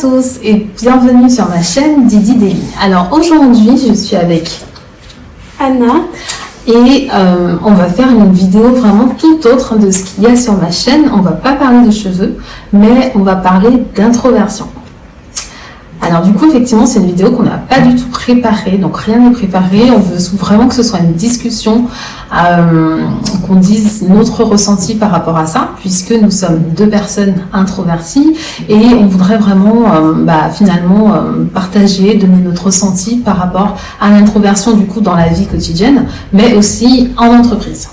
tous et bienvenue sur ma chaîne Didi Daily. Alors aujourd'hui je suis avec Anna et on va faire une vidéo vraiment tout autre de ce qu'il y a sur ma chaîne. On va pas parler de cheveux mais on va parler d'introversion. Alors du coup effectivement c'est une vidéo qu'on n'a pas du tout préparée, donc rien n'est préparé, on veut vraiment que ce soit une discussion, qu'on dise notre ressenti par rapport à ça, puisque nous sommes deux personnes introverties et on voudrait vraiment finalement partager, donner notre ressenti par rapport à l'introversion du coup dans la vie quotidienne, mais aussi en entreprise.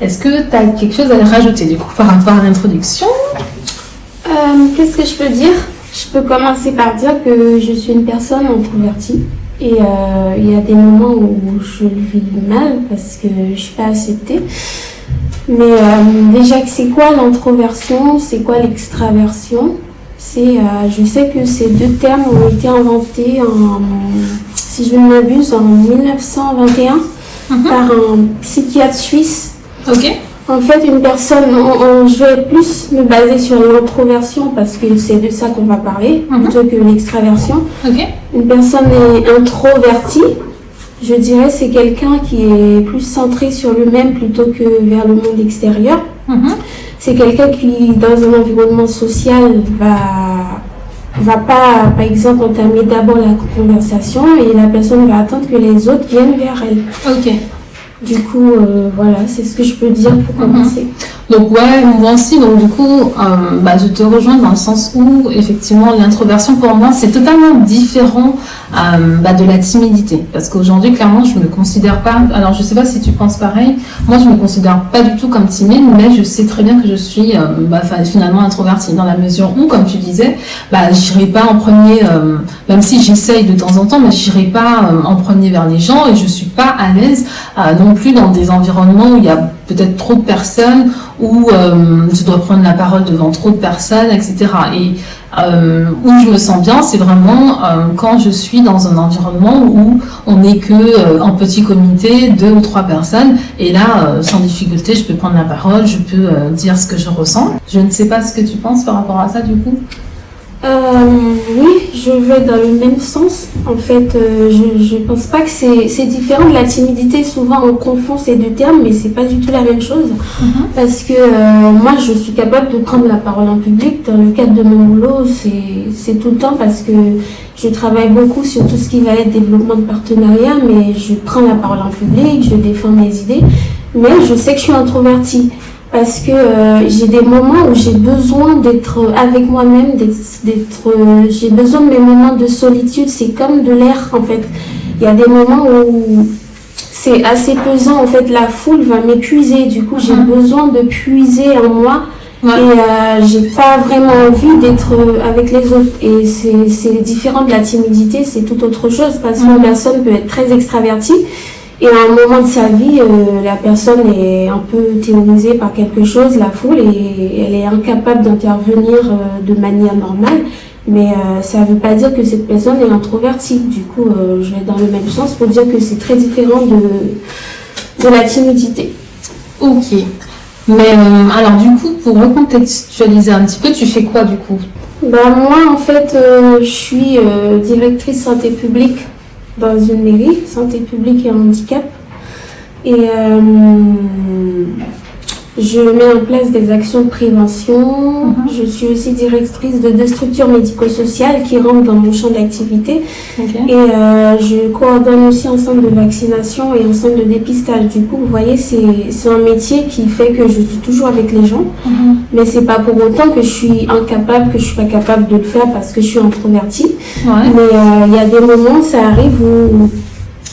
Est-ce que tu as quelque chose à rajouter du coup par rapport à l'introduction? Qu'est-ce que je peux dire? Je peux commencer par dire que je suis une personne introvertie et il y a des moments où je le vis mal parce que je suis pas acceptée. Mais déjà, c'est quoi l'introversion? C'est quoi l'extraversion? Je sais que ces deux termes ont été inventés si je ne m'abuse, en 1921 par un psychiatre suisse. Ok. En fait, une personne, je vais plus me baser sur l'introversion parce que c'est de ça qu'on va parler, plutôt que l'extraversion. Okay. Une personne est introvertie, je dirais, c'est quelqu'un qui est plus centré sur lui-même plutôt que vers le monde extérieur. C'est quelqu'un qui, dans un environnement social, va pas, par exemple, entamer d'abord la conversation et la personne va attendre que les autres viennent vers elle. Ok. Du coup, voilà, c'est ce que je peux dire pour commencer. Donc ouais, moi aussi, donc du coup, je te rejoins dans le sens où effectivement l'introversion pour moi c'est totalement différent de la timidité, parce qu'aujourd'hui clairement je me considère pas, alors je sais pas si tu penses pareil, moi je me considère pas du tout comme timide, mais je sais très bien que je suis finalement introvertie dans la mesure où, comme tu disais, j'irai pas en premier, même si j'essaye de temps en temps, mais j'irai pas en premier vers les gens et je suis pas à l'aise non plus dans des environnements où il y a peut-être trop de personnes, où je dois prendre la parole devant trop de personnes, etc. Et où je me sens bien, c'est vraiment quand je suis dans un environnement où on n'est que en petit comité, 2 ou 3 personnes, et là, sans difficulté, je peux prendre la parole, je peux dire ce que je ressens. Je ne sais pas ce que tu penses par rapport à ça, du coup. Oui, je vais dans le même sens. En fait, je pense pas que c'est différent de la timidité. Souvent, on confond ces deux termes, mais c'est pas du tout la même chose. Parce que moi, je suis capable de prendre la parole en public. Dans le cadre de mon boulot, c'est tout le temps parce que je travaille beaucoup sur tout ce qui va être développement de partenariat, mais je prends la parole en public, je défends mes idées. Mais je sais que je suis introvertie. Parce que j'ai des moments où j'ai besoin d'être avec moi-même, j'ai besoin de mes moments de solitude, c'est comme de l'air en fait. Il y a des moments où c'est assez pesant, en fait la foule va m'épuiser, du coup j'ai besoin de puiser en moi et j'ai pas vraiment envie d'être avec les autres. Et c'est différent de la timidité, c'est tout autre chose parce qu'une personne peut être très extravertie. Et à un moment de sa vie, la personne est un peu terrorisée par quelque chose, la foule, et elle est incapable d'intervenir de manière normale. Mais ça ne veut pas dire que cette personne est introvertie. Du coup, je vais dans le même sens pour dire que c'est très différent de la timidité. Ok. Mais alors du coup, pour recontextualiser un petit peu, tu fais quoi du coup? Moi, en fait, je suis directrice santé publique dans une mairie, santé publique et handicap. Et je mets en place des actions de prévention. Je suis aussi directrice de 2 structures médico-sociales qui rentrent dans mon champ d'activité. Et je coordonne aussi un centre de vaccination et un centre de dépistage. Du coup, vous voyez, c'est un métier qui fait que je suis toujours avec les gens. Mais c'est pas pour autant que je suis incapable, que je suis pas capable de le faire parce que je suis introvertie. Mais il y a des moments, ça arrive où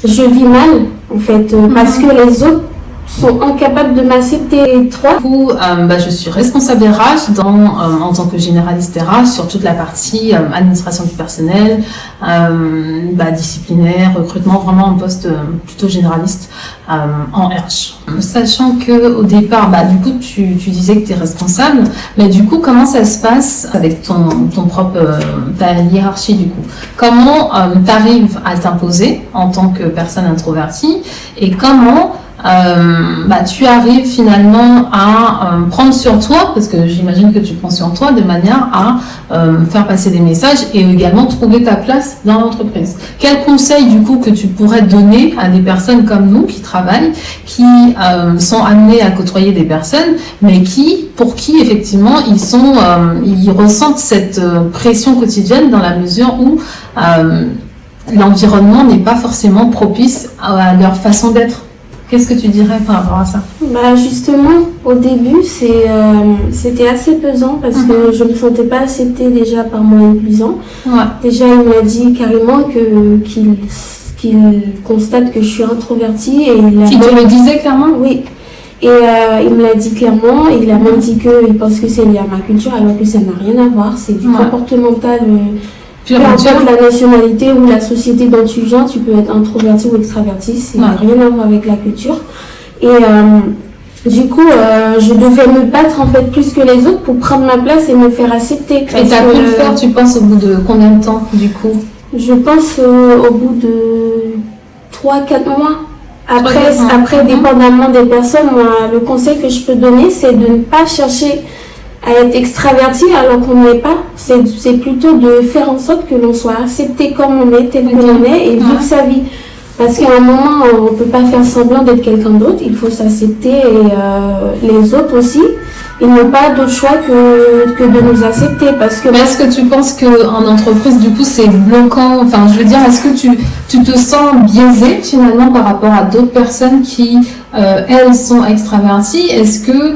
je vis mal, en fait, parce que les autres sont incapables de m'accepter. Du coup, je suis responsable RH en tant que généraliste RH sur toute la partie administration du personnel, disciplinaire, recrutement, vraiment un poste plutôt généraliste en RH. Sachant que au départ, du coup, tu disais que tu es responsable, mais du coup, comment ça se passe avec ton propre ta hiérarchie du coup? Comment tu arrives à t'imposer en tant que personne introvertie et comment tu arrives finalement à prendre sur toi, parce que j'imagine que tu prends sur toi de manière à faire passer des messages et également trouver ta place dans l'entreprise. Quel conseil du coup que tu pourrais donner à des personnes comme nous qui travaillent, qui sont amenées à côtoyer des personnes, mais pour qui effectivement ils ressentent cette pression quotidienne dans la mesure où l'environnement n'est pas forcément propice à leur façon d'être. Qu'est-ce que tu dirais par rapport à ça? Justement, au début, c'était assez pesant parce que je ne me sentais pas acceptée déjà par mon N+1. Ouais. Déjà, il m'a dit carrément qu'il constate que je suis introvertie. Il te le disait clairement? Oui. Et il me l'a dit clairement. Il a même dit qu'il pense que c'est lié à ma culture alors que ça n'a rien à voir. C'est du comportemental. Peu importe la nationalité ou la société dont tu viens, tu peux être introverti ou extraverti, c'est rien à voir avec la culture. Et du coup, je devais me battre en fait plus que les autres pour prendre ma place et me faire accepter. Et tu as pu le faire, tu penses, au bout de combien de temps du coup? Je pense au bout de 3-4 mois. Après, dépendamment des personnes, moi, le conseil que je peux donner, c'est de ne pas chercher à être extraverti alors qu'on n'est pas. C'est plutôt de faire en sorte que l'on soit accepté comme on est, tel que l'on est, et vivre sa vie. Parce qu'à un moment, on ne peut pas faire semblant d'être quelqu'un d'autre, il faut s'accepter, et les autres aussi, ils n'ont pas d'autre choix que de nous accepter. Mais est-ce que tu penses qu'en entreprise, du coup, c'est bloquant? Enfin, je veux dire, est-ce que tu te sens biaisé finalement par rapport à d'autres personnes qui, elles, sont extraverties? Est-ce que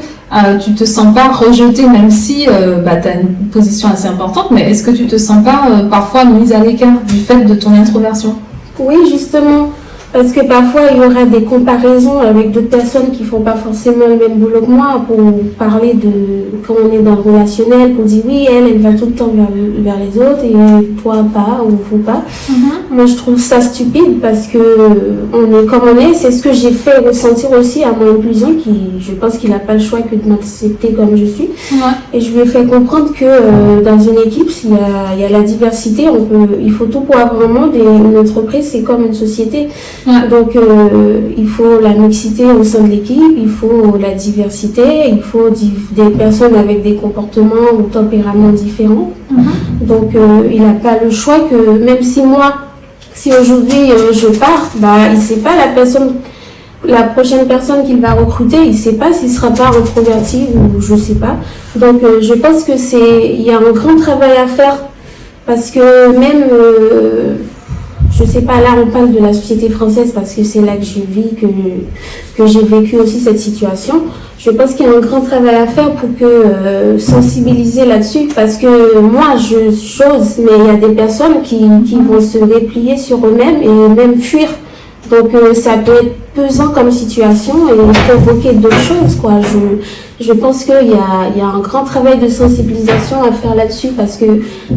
tu te sens pas rejeté, même si tu as une position assez importante, mais est-ce que tu te sens pas parfois mise à l'écart du fait de ton introversion? Oui, justement, parce que parfois il y aura des comparaisons avec d'autres personnes qui font pas forcément le même boulot que moi pour parler de quand on est dans le relationnel, pour dire oui, elle va tout le temps vers les autres et toi pas ou vous pas. Moi je trouve ça stupide parce que on est comme on est. C'est ce que j'ai fait ressentir aussi à mon N+1 qui, je pense qu'il n'a pas le choix que de m'accepter comme je suis. Et je lui ai fait comprendre que dans une équipe, s'il y a la diversité, il faut tout pour avoir un monde, et une entreprise c'est comme une société. Donc il faut la mixité au sein de l'équipe, il faut la diversité, il faut des personnes avec des comportements ou tempéraments différents. Donc il n'a pas le choix que, même si moi, si aujourd'hui je pars, il ne sait pas la prochaine personne qu'il va recruter, il ne sait pas s'il ne sera pas introverti ou je ne sais pas. Donc je pense il y a un grand travail à faire parce que même... je sais pas, là on parle de la société française parce que c'est là que je vis, que j'ai vécu aussi cette situation. Je pense qu'il y a un grand travail à faire pour sensibiliser là-dessus, parce que moi j'ose, mais il y a des personnes qui vont se replier sur eux-mêmes et même fuir. Donc ça peut être pesant comme situation et provoquer d'autres choses, quoi. Je pense qu'il y a un grand travail de sensibilisation à faire là-dessus parce que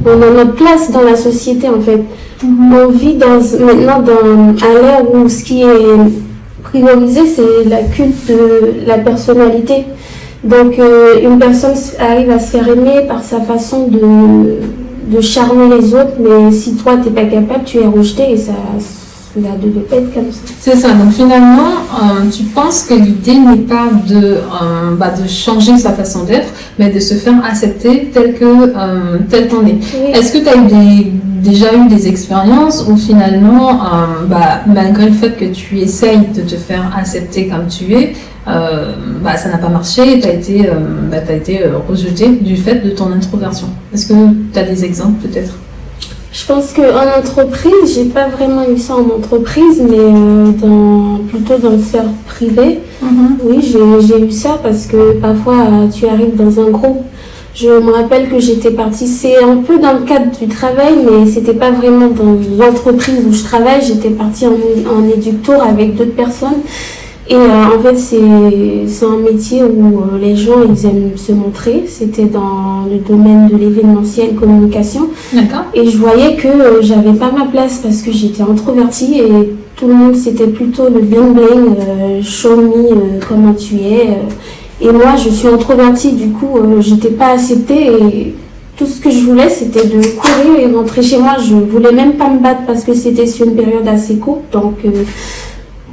on a notre place dans la société en fait. On vit maintenant à l'ère où ce qui est priorisé, c'est la culte de la personnalité. Donc une personne arrive à se faire aimer par sa façon de charmer les autres, mais si toi t'es pas capable, tu es rejeté et ça devait pas être comme ça. C'est ça, donc finalement, tu penses que l'idée n'est pas de changer sa façon d'être, mais de se faire accepter tel qu'on est. Oui. Est-ce que tu as déjà eu des expériences où finalement, malgré le fait que tu essayes de te faire accepter comme tu es, ça n'a pas marché et tu as été rejeté du fait de ton introversion? Est-ce que tu as des exemples peut-être? Je pense qu'en entreprise, j'ai pas vraiment eu ça en entreprise, mais plutôt dans le sphère privé. Oui, j'ai eu ça parce que parfois tu arrives dans un groupe. Je me rappelle que j'étais partie, c'est un peu dans le cadre du travail, mais c'était pas vraiment dans l'entreprise où je travaille. J'étais partie en éductour avec d'autres personnes. Et en fait, c'est un métier où les gens, ils aiment se montrer. C'était dans le domaine de l'événementiel communication. D'accord. Et je voyais que j'avais pas ma place parce que j'étais introvertie et tout le monde, c'était plutôt le bling bling, show me comment tu es. Et moi, je suis introvertie, du coup, j'étais pas acceptée et tout ce que je voulais, c'était de courir et rentrer chez moi. Je voulais même pas me battre parce que c'était sur une période assez courte. Donc,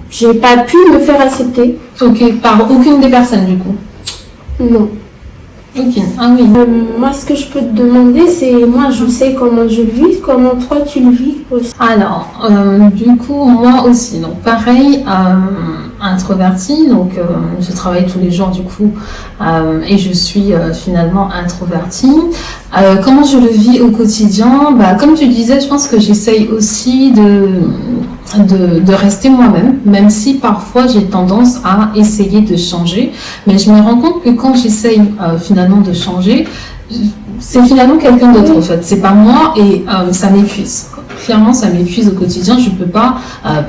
j'ai pas pu me faire accepter. Ok, par aucune des personnes du coup. Non. Ok, ah oui. Moi, ce que je peux te demander, c'est, moi, je sais comment je le vis, comment toi, tu le vis aussi. Alors, du coup, moi aussi, donc pareil, introvertie, donc je travaille tous les jours du coup, et je suis finalement introvertie. Comment je le vis au quotidien? Bah, comme tu disais, je pense que j'essaye aussi de rester moi-même, même si parfois j'ai tendance à essayer de changer, mais je me rends compte que quand j'essaye finalement de changer, c'est finalement quelqu'un d'autre en fait, c'est pas moi et ça m'épuise. Clairement, ça m'épuise au quotidien. Je peux pas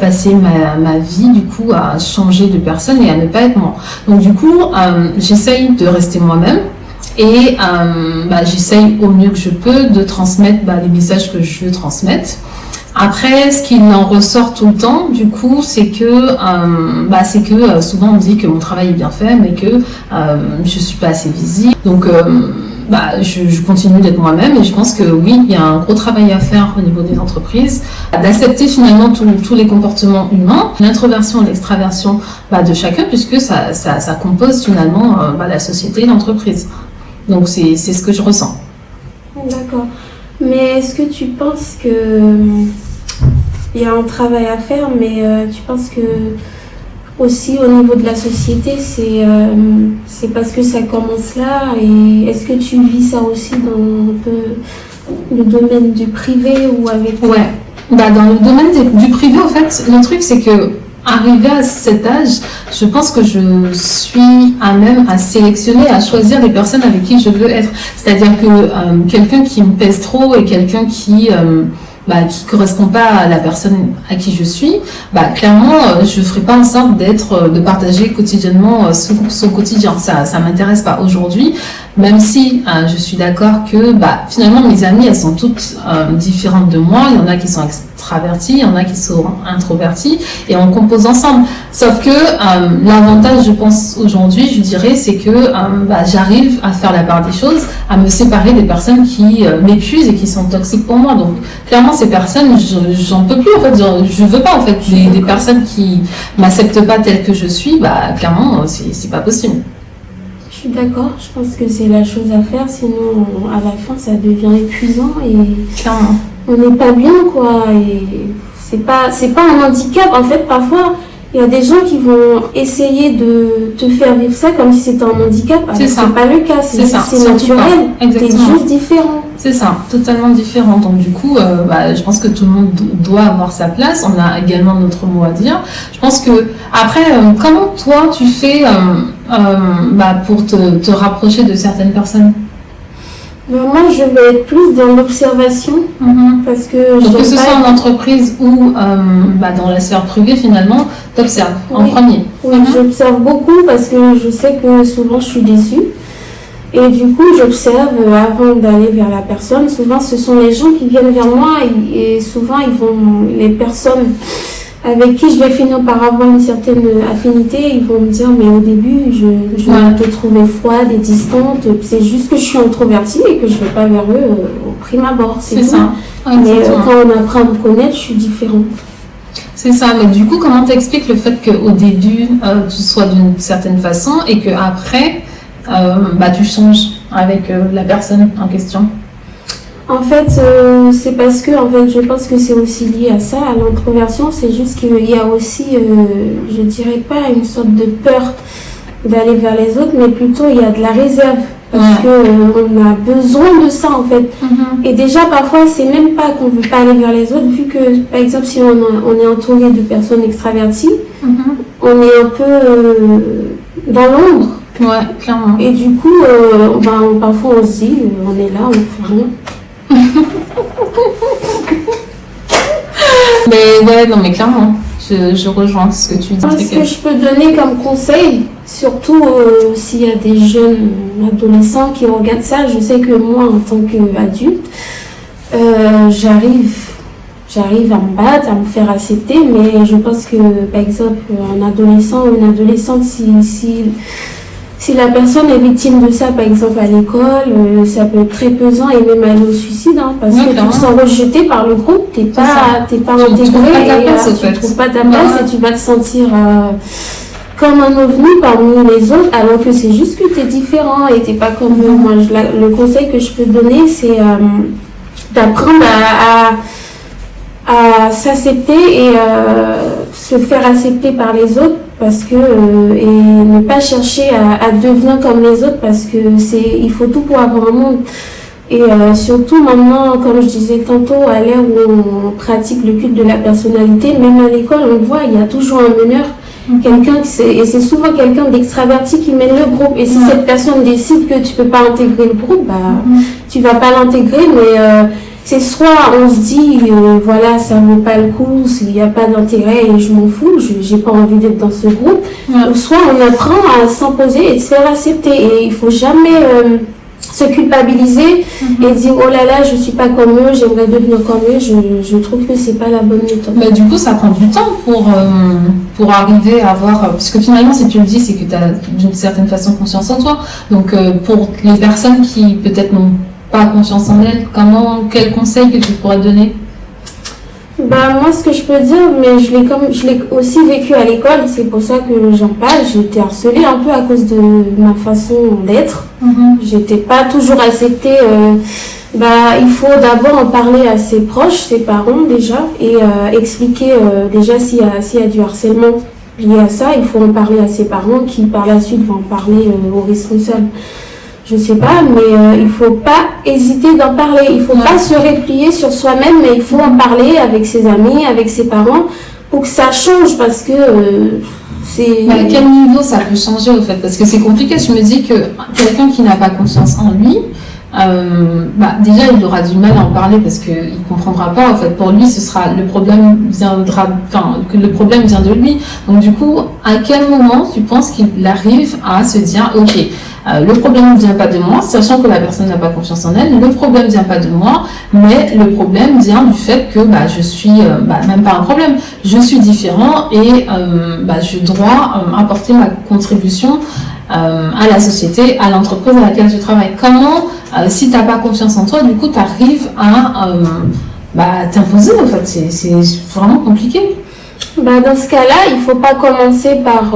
passer ma vie du coup à changer de personne et à ne pas être moi. Donc du coup, j'essaye de rester moi-même et j'essaye au mieux que je peux de transmettre les messages que je veux transmettre. Après, ce qui en ressort tout le temps, du coup, c'est que souvent on me dit que mon travail est bien fait, mais que je suis pas assez visible. Donc je continue d'être moi-même et je pense que oui, il y a un gros travail à faire au niveau des entreprises, d'accepter finalement tous les comportements humains, l'introversion et l'extraversion de chacun, puisque ça compose finalement la société et l'entreprise. Donc c'est ce que je ressens. D'accord. Mais est-ce que tu penses que il y a un travail à faire, mais tu penses que aussi au niveau de la société, c'est parce que ça commence là, et est-ce que tu vis ça aussi dans un peu le domaine du privé ou avec... Ouais, dans le domaine du privé, en fait, le truc c'est que arrivé à cet âge, je pense que je suis à même à sélectionner, à choisir les personnes avec qui je veux être. C'est-à-dire que quelqu'un qui me pèse trop et quelqu'un qui correspond pas à la personne à qui je suis, clairement, je ferai pas en sorte de partager quotidiennement son quotidien. Ça m'intéresse pas aujourd'hui, même si je suis d'accord que finalement mes amies, elles sont toutes différentes de moi. Il y en a qui sont extravertis, il y en a qui sont introvertis, et on compose ensemble. Sauf que l'avantage, je pense, aujourd'hui, je dirais, c'est que j'arrive à faire la part des choses, à me séparer des personnes qui m'épuisent et qui sont toxiques pour moi. Donc, clairement, ces personnes, j'en peux plus, en fait. Je veux pas, en fait, des personnes qui m'acceptent pas telle que je suis, clairement, c'est pas possible. Je suis d'accord, je pense que c'est la chose à faire, sinon à la fin ça devient épuisant et clairement. On n'est pas bien quoi, et c'est pas un handicap. En fait, parfois il y a des gens qui vont essayer de te faire vivre ça comme si c'était un handicap. C'est pas le cas, c'est naturel, t'es juste différent. C'est ça, totalement différent. Donc du coup, je pense que tout le monde doit avoir sa place. On a également notre mot à dire. Je pense que après, comment toi tu fais pour te rapprocher de certaines personnes? Moi, je vais être plus dans l'observation, parce que donc que ce soit en entreprise ou dans la sphère privée, finalement, t'observes en premier. Oui, j'observe beaucoup parce que je sais que souvent je suis déçue. Et du coup, j'observe avant d'aller vers la personne. Souvent, ce sont les gens qui viennent vers moi et souvent, les personnes avec qui je vais finir par avoir une certaine affinité, ils vont me dire, mais au début, je te trouvais froide et distante. C'est juste que je suis introvertie et que je ne vais pas vers eux au prime abord. C'est ça. Mais quand on apprend à me connaître, je suis différente. C'est ça, mais du coup, comment t'expliques le fait qu'au début, tu sois d'une certaine façon et qu'après, tu changes avec la personne en question? En fait, c'est parce que je pense que c'est aussi lié à ça, à l'introversion. C'est juste qu'il y a aussi, je dirais pas une sorte de peur d'aller vers les autres, mais plutôt il y a de la réserve. Parce qu'on a besoin de ça en fait. Et déjà parfois c'est même pas qu'on veut pas aller vers les autres, vu que par exemple si on est entouré de personnes extraverties, on est un peu dans l'ombre. Ouais, clairement. Et du coup, parfois on se dit, on est là, on fait rien. mais clairement, je rejoins ce que tu dis. Ce que je peux donner comme conseil, surtout s'il y a des jeunes adolescents qui regardent ça, je sais que moi en tant qu'adulte, j'arrive à me battre, à me faire accepter, mais je pense que par exemple un adolescent ou une adolescente, si si la personne est victime de ça, par exemple à l'école, ça peut être très pesant et même aller au suicide, hein, parce que tu te sens rejeté par le groupe, t'es pas intégré, tu trouves pas ta place et tu vas te sentir comme un ovni parmi les autres, alors que c'est juste que t'es différent et t'es pas comme eux. Moi, le conseil que je peux donner, c'est d'apprendre à s'accepter et se faire accepter par les autres, parce que et ne pas chercher à devenir comme les autres, parce que il faut tout pour avoir un monde. Et surtout maintenant, comme je disais tantôt, à l'ère où on pratique le culte de la personnalité, même à l'école, on voit, il y a toujours un meneur, quelqu'un et c'est souvent quelqu'un d'extraverti qui mène le groupe. Et si cette personne décide que tu peux pas intégrer le groupe, tu vas pas l'intégrer, mais c'est soit on se dit voilà, ça vaut pas le coup, s'il n'y a pas d'intérêt et je m'en fous, j'ai pas envie d'être dans ce groupe, ou soit on apprend à s'imposer et se faire accepter. Et il faut jamais se culpabiliser et dire oh là là, je suis pas comme eux, j'aimerais devenir comme eux. Je trouve que c'est pas la bonne méthode. Mais du coup, ça prend du temps pour arriver à avoir, parce que finalement, si tu le dis, c'est que tu as d'une certaine façon conscience en toi. Donc pour les personnes qui peut-être n'ont pas confiance en elles, quel conseil que tu pourrais donner? Moi, ce que je peux dire, mais je l'ai aussi vécu à l'école, c'est pour ça que j'en parle. J'ai été harcelée un peu à cause de ma façon d'être. J'étais pas toujours acceptée. Il faut d'abord en parler à ses proches, ses parents déjà, et expliquer déjà s'il y a du harcèlement lié à ça. Il faut en parler à ses parents qui par la suite vont en parler aux responsables. Je sais pas, mais il faut pas hésiter d'en parler. Il faut pas se replier sur soi-même, mais il faut en parler avec ses amis, avec ses parents, pour que ça change, parce que c'est... À quel niveau ça peut changer, au fait? Parce que c'est compliqué. Je me dis que quelqu'un qui n'a pas confiance en lui, déjà il aura du mal à en parler parce qu'il ne comprendra pas. En fait, pour lui, le problème vient de lui. Donc du coup, à quel moment tu penses qu'il arrive à se dire ok, le problème ne vient pas de moi, sachant que la personne n'a pas confiance en elle, le problème ne vient pas de moi, mais le problème vient du fait que je suis, même pas un problème, je suis différent et je dois apporter ma contribution à la société, à l'entreprise à laquelle je travaille. Comment, si tu n'as pas confiance en toi, du coup, tu arrives à t'imposer, en fait, c'est vraiment compliqué. Dans ce cas-là, il ne faut pas commencer par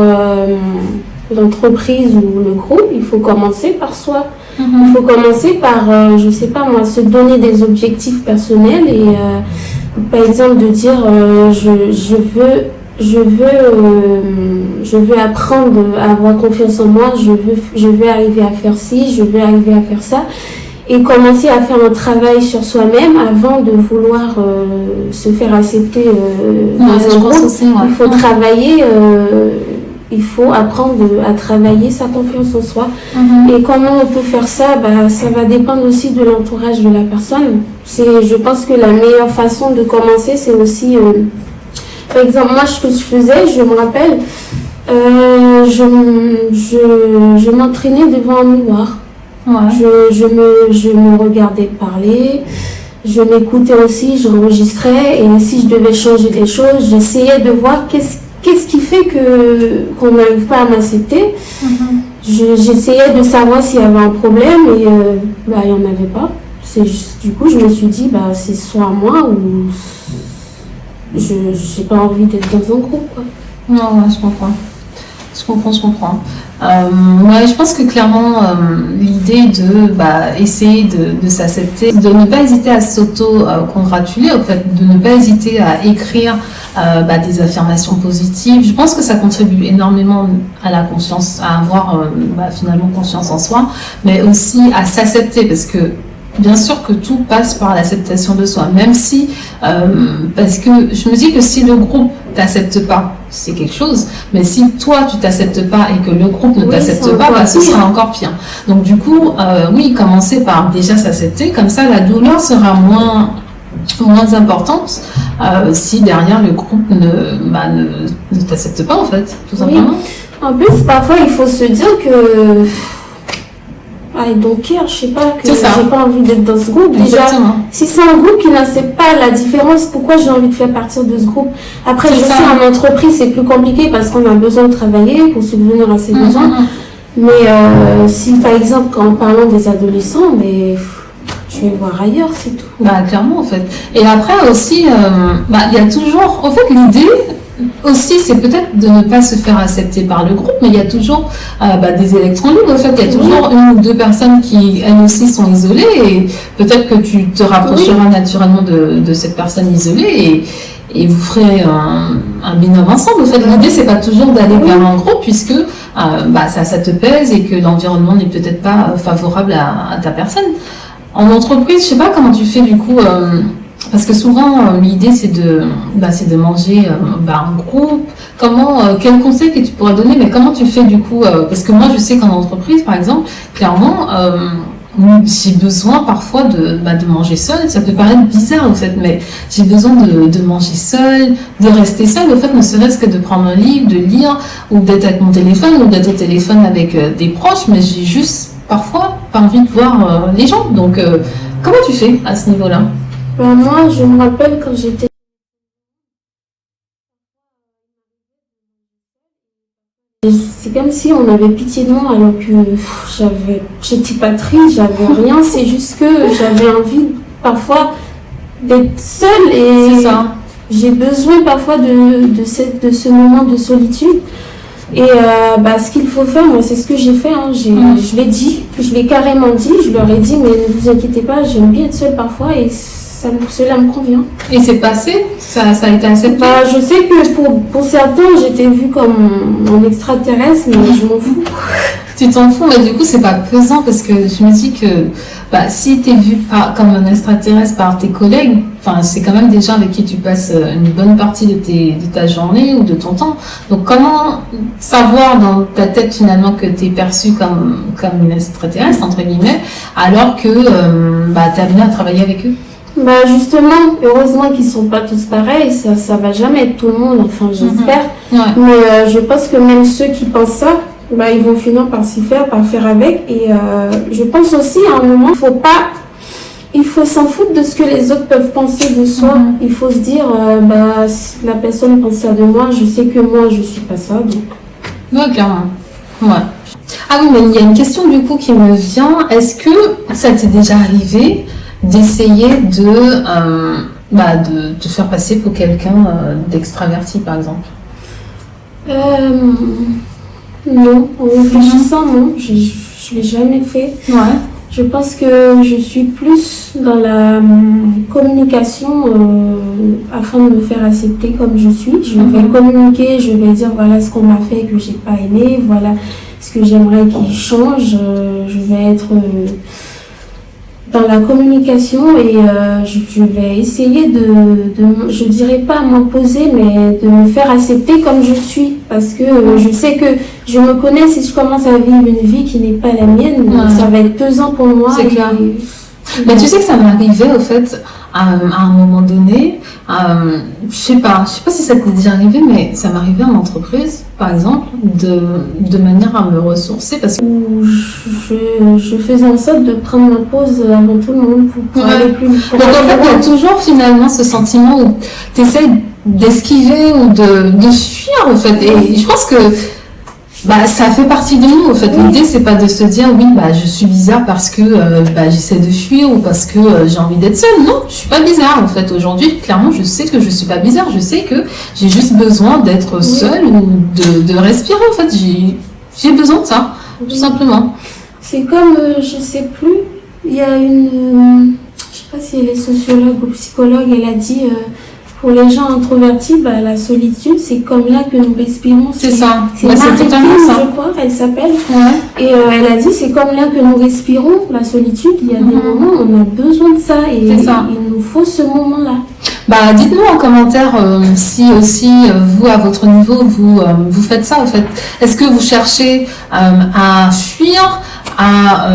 l'entreprise ou le groupe, il faut commencer par soi. Il faut commencer par, je sais pas moi, se donner des objectifs personnels et par exemple de dire je veux apprendre à avoir confiance en moi, je veux arriver à faire ci, je veux arriver à faire ça, et commencer à faire un travail sur soi-même avant de vouloir se faire accepter dans un groupe. Il faut travailler, il faut apprendre à travailler sa confiance en soi. Et comment on peut faire ça? Ça va dépendre aussi de l'entourage de la personne. Je pense que la meilleure façon de commencer, c'est aussi... par exemple, moi, ce que je faisais, je me rappelle, je m'entraînais devant un miroir. Je me regardais parler, je m'écoutais aussi, j'enregistrais, et si je devais changer des choses, j'essayais de voir qu'est-ce qui fait qu'on n'arrive pas à m'accepter. J'essayais de savoir s'il y avait un problème, et il n'y en avait pas. Du coup, je me suis dit, c'est soit moi ou... Je n'ai pas envie d'être dans un groupe, quoi. Non, je comprends. Je pense que clairement, l'idée de essayer de s'accepter, de ne pas hésiter à s'auto-congratuler, en fait, de ne pas hésiter à écrire des affirmations positives. Je pense que ça contribue énormément à la conscience, à avoir finalement confiance en soi, mais aussi à s'accepter, parce que bien sûr que tout passe par l'acceptation de soi, même si, parce que je me dis que si le groupe t'accepte pas, c'est quelque chose, mais si toi tu t'acceptes pas et que le groupe ne t'accepte pas, ce sera encore pire. Donc du coup, commencer par déjà s'accepter, comme ça la douleur sera moins importante si derrière le groupe ne t'accepte pas, en fait, tout simplement. En plus, parfois il faut se dire que I don't care, je sais pas, que j'ai pas envie d'être dans ce groupe. Déjà, si c'est un groupe qui n'accepte pas la différence, pourquoi j'ai envie de faire partir de ce groupe? Après, je sais, en entreprise, c'est plus compliqué parce qu'on a besoin de travailler pour subvenir à ses besoins. Mais si par exemple, en parlant des adolescents, mais je vais voir ailleurs, c'est tout. Bah, clairement, en fait. Et après aussi, il y a toujours, en fait, l'idée aussi, c'est peut-être de ne pas se faire accepter par le groupe, mais il y a toujours des électrons libres. En fait, il y a toujours une ou deux personnes qui, elles aussi, sont isolées, et peut-être que tu te rapprocheras naturellement de cette personne isolée, et vous ferez un binôme ensemble. En fait, l'idée, c'est pas toujours d'aller vers un groupe, puisque ça te pèse et que l'environnement n'est peut-être pas favorable à ta personne. En entreprise, je sais pas comment tu fais du coup, parce que souvent l'idée c'est de manger en groupe. Quel conseil que tu pourrais donner, mais comment tu fais du coup, parce que moi je sais qu'en entreprise par exemple, clairement, j'ai besoin parfois de manger seule. Ça peut paraître bizarre en fait, mais j'ai besoin de manger seule, de rester seule. Au fait, ne serait-ce que de prendre un livre, de lire, ou d'être avec mon téléphone, ou d'être au téléphone avec des proches, mais j'ai juste parfois pas envie de voir les gens. Donc, comment tu fais à ce niveau-là? Moi, je me rappelle quand j'étais... C'est comme si on avait pitié de moi alors que j'étais pas triste, j'avais rien. C'est juste que j'avais envie parfois d'être seule et C'est ça. j'ai besoin parfois de ce moment de solitude. Et ce qu'il faut faire, moi, c'est ce que j'ai fait. Je l'ai dit, je l'ai carrément dit. Je leur ai dit, mais ne vous inquiétez pas, j'aime bien être seule parfois et cela me convient. Et c'est passé? Ça a été accepté? Je sais que pour certains, j'étais vue comme un extraterrestre, mais je m'en fous. Tu t'en fous, mais du coup, c'est pas pesant, parce que je me dis que si tu es vu comme un extraterrestre par tes collègues, c'est quand même des gens avec qui tu passes une bonne partie de ta journée ou de ton temps. Donc, comment savoir dans ta tête finalement que tu es perçu comme une extraterrestre, entre guillemets, alors que tu as bien à travailler avec eux? Justement, heureusement qu'ils sont pas tous pareils, ça va jamais être tout le monde, enfin j'espère. Ouais. Mais je pense que même ceux qui pensent ça, ils vont finir par s'y faire, par faire avec. Et je pense aussi à un moment, il faut s'en foutre de ce que les autres peuvent penser de soi. Il faut se dire, si la personne pense ça de moi, je sais que moi je suis pas ça. Donc. Ouais, clairement. Ouais. Ah oui, mais il y a une question du coup qui me vient. Est-ce que ça t'est déjà arrivé d'essayer de te faire passer pour quelqu'un d'extraverti, par exemple? Non, en réfléchissant, non, je ne l'ai jamais fait. Ouais. Je pense que je suis plus dans la communication afin de me faire accepter comme je suis. Je vais communiquer, je vais dire voilà ce qu'on m'a fait que j'ai pas aimé, voilà ce que j'aimerais qu'il change. Je vais être dans la communication et je vais essayer je dirais pas m'imposer, mais de me faire accepter comme je suis, parce que je sais que je me connais. Si je commence à vivre une vie qui n'est pas la mienne, ça va être pesant pour moi. C'est clair. Mais tu sais que ça m'arrivait au fait à un moment donné, je sais pas si ça t'est déjà arrivé, mais ça m'arrivait en entreprise, par exemple, de manière à me ressourcer, parce que je faisais en sorte de prendre ma pause avant tout le monde pour aller plus loin. Donc en fait, il y a toujours finalement ce sentiment où tu essaies d'esquiver ou de fuir, en fait. Et je pense que ça fait partie de nous, en fait. L'idée, c'est pas de se dire, oui, je suis bizarre parce que j'essaie de fuir ou parce que j'ai envie d'être seule. Non, je suis pas bizarre, en fait. Aujourd'hui, clairement, je sais que je suis pas bizarre. Je sais que j'ai juste besoin d'être seule ou de respirer, en fait. J'ai besoin de ça, tout simplement. C'est comme, je sais plus, il y a je sais pas si elle est sociologue ou psychologue, elle a dit... pour les gens introvertis, la solitude, c'est comme là que nous respirons. C'est ça. C'est totalement ça. je crois, elle s'appelle. Ouais. Et elle a dit, c'est comme là que nous respirons, la solitude. Il y a des moments où on a besoin de ça. Et il nous faut ce moment-là. Dites-nous en commentaire si aussi vous, à votre niveau, vous faites ça, en fait. Est-ce que vous cherchez à fuir, à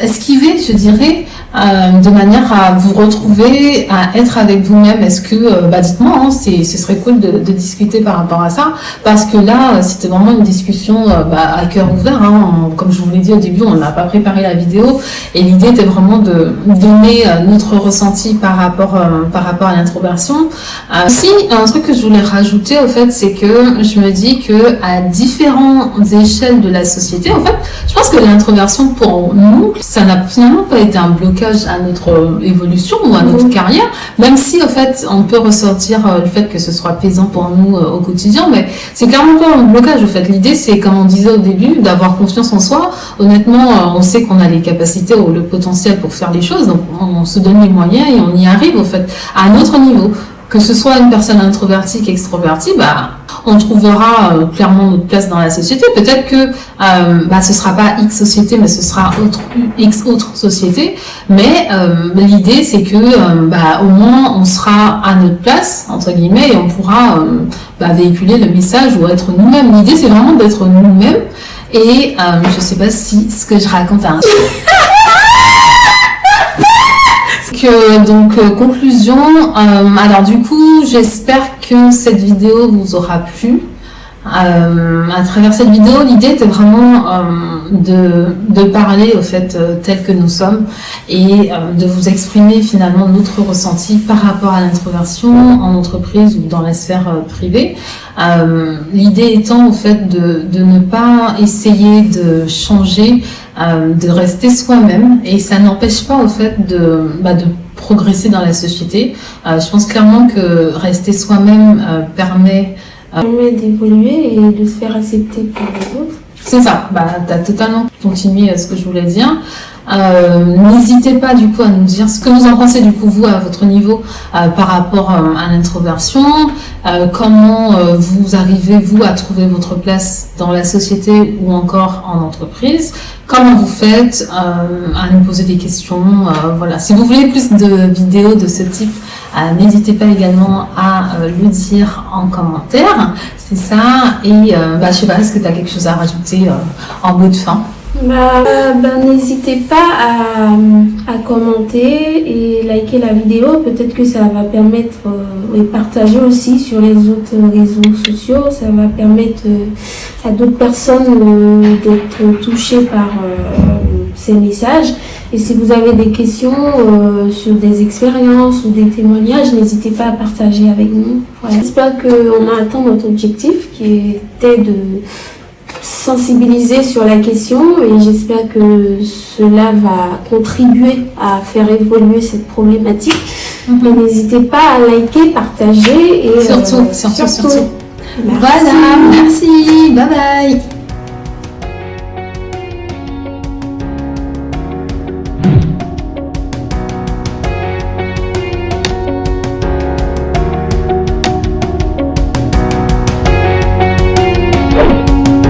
esquiver, je dirais, de manière à vous retrouver, à être avec vous-même. Est-ce que, dites-moi, hein, ce serait cool de discuter par rapport à ça, parce que là, c'était vraiment une discussion à cœur ouvert. Hein. Comme je vous l'ai dit au début, on n'a pas préparé la vidéo, et l'idée était vraiment de donner notre ressenti par rapport à l'introversion. Aussi, un truc que je voulais rajouter, au fait, c'est que je me dis que à différentes échelles de la société, en fait, je pense que l'introversion pour nous, ça n'a finalement pas été un blocage à notre évolution ou à notre carrière, même si, en fait, on peut ressortir le fait que ce soit plaisant pour nous au quotidien, mais c'est clairement pas un blocage, en fait. L'idée, c'est, comme on disait au début, d'avoir confiance en soi. Honnêtement, on sait qu'on a les capacités ou le potentiel pour faire les choses, donc on se donne les moyens et on y arrive, en fait, à un autre niveau. Que ce soit une personne introvertie qu'extrovertie, on trouvera clairement notre place dans la société. Peut-être que ce sera pas X société, mais ce sera X autre société. Mais l'idée, c'est que au moins on sera à notre place entre guillemets et on pourra véhiculer le message ou être nous-mêmes. L'idée, c'est vraiment d'être nous-mêmes. Et je sais pas si ce que je raconte a un conclusion, alors du coup j'espère que cette vidéo vous aura plu. À travers cette vidéo, l'idée était vraiment de parler au fait tel que nous sommes et de vous exprimer finalement notre ressenti par rapport à l'introversion en entreprise ou dans la sphère privée. L'idée étant au fait de ne pas essayer de changer, de rester soi-même, et ça n'empêche pas au fait de progresser dans la société. Je pense clairement que rester soi-même permet d'évoluer et de se faire accepter par les autres. C'est ça, tu as totalement continué ce que je voulais dire. N'hésitez pas du coup à nous dire ce que vous en pensez du coup vous à votre niveau par rapport à l'introversion, comment vous arrivez vous à trouver votre place dans la société ou encore en entreprise, comment vous faites, à nous poser des questions, voilà. Si vous voulez plus de vidéos de ce type, n'hésitez pas également à le dire en commentaire, c'est ça. Et je sais pas, est-ce que tu as quelque chose à rajouter en mot de fin? N'hésitez pas à commenter et liker la vidéo. Peut-être que ça va permettre et partager aussi sur les autres réseaux sociaux. Ça va permettre à d'autres personnes d'être touchées par ces messages. Et si vous avez des questions sur des expériences ou des témoignages, n'hésitez pas à partager avec nous. Voilà. J'espère qu'on a atteint notre objectif qui était de sensibiliser sur la question, et j'espère que cela va contribuer à faire évoluer cette problématique. Mais n'hésitez pas à liker, partager et surtout. Merci. Voilà, merci, bye bye.